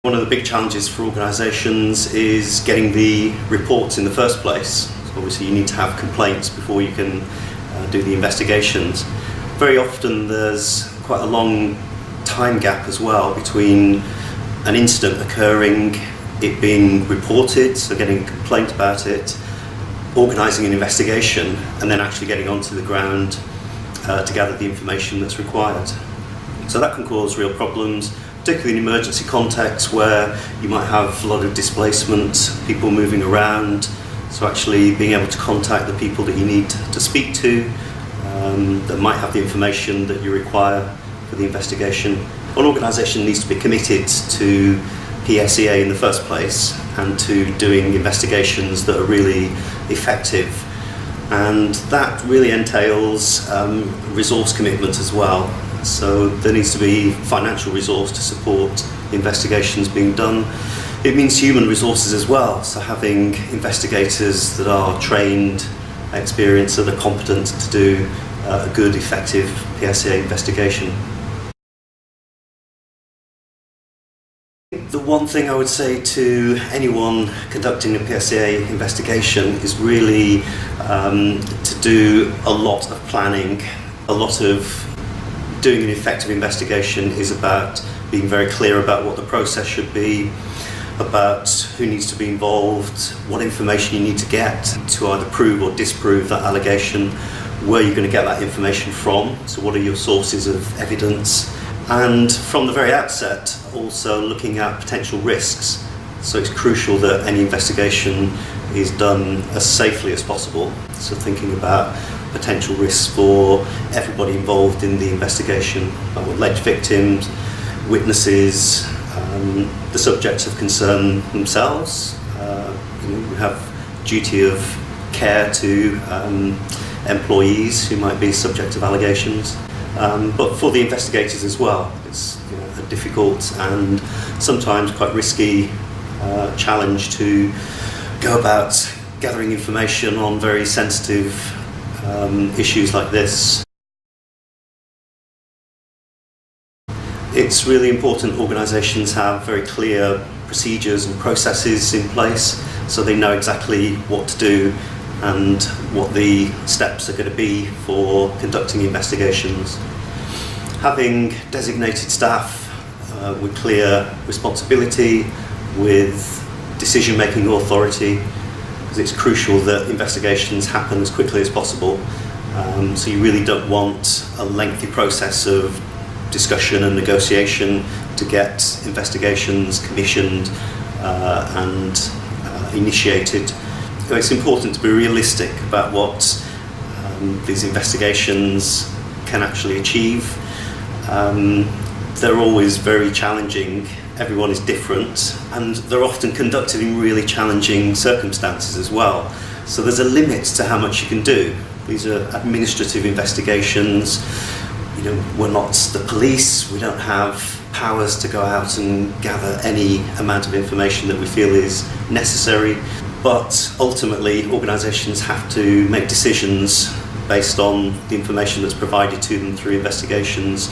One of the big challenges for organisations is getting the reports in the first place. So obviously you need to have complaints before you can do the investigations. Very often there's quite a long time gap as well between an incident occurring, it being reported, so getting a complaint about it, organising an investigation, and then actually getting onto the ground to gather the information that's required. So that can cause real problems, particularly in emergency contexts where you might have a lot of displacement, people moving around. So actually being able to contact the people that you need to speak to that might have the information that you require for the investigation. An organisation needs to be committed to PSEA in the first place and to doing investigations that are really effective. And that really entails resource commitment as well. So there needs to be financial resource to support investigations being done. It means human resources as well, so having investigators that are trained, experienced, that are competent to do a good, effective PSEA investigation. The one thing I would say to anyone conducting a PSEA investigation is really to do a lot of planning. A lot of doing an effective investigation is about being very clear about what the process should be, about who needs to be involved, what information you need to get to either prove or disprove that allegation, where you're going to get that information from, so what are your sources of evidence, and from the very outset also looking at potential risks. So it's crucial that any investigation is done as safely as possible, so thinking about potential risks for everybody involved in the investigation, like alleged victims, witnesses, the subjects of concern themselves. We have duty of care to employees who might be subject of allegations, but for the investigators as well. It's a difficult and sometimes quite risky challenge to go about gathering information on very sensitive issues like this. It's really important organisations have very clear procedures and processes in place so they know exactly what to do and what the steps are going to be for conducting investigations. Having designated staff with clear responsibility, with decision-making authority, because it's crucial that investigations happen as quickly as possible. So you really don't want a lengthy process of discussion and negotiation to get investigations commissioned and initiated. It's important to be realistic about what these investigations can actually achieve. They're always very challenging. Everyone is different, and they're often conducted in really challenging circumstances as well. So there's a limit to how much you can do. These are administrative investigations. We're not the police. We don't have powers to go out and gather any amount of information that we feel is necessary. But ultimately, organisations have to make decisions based on the information that's provided to them through investigations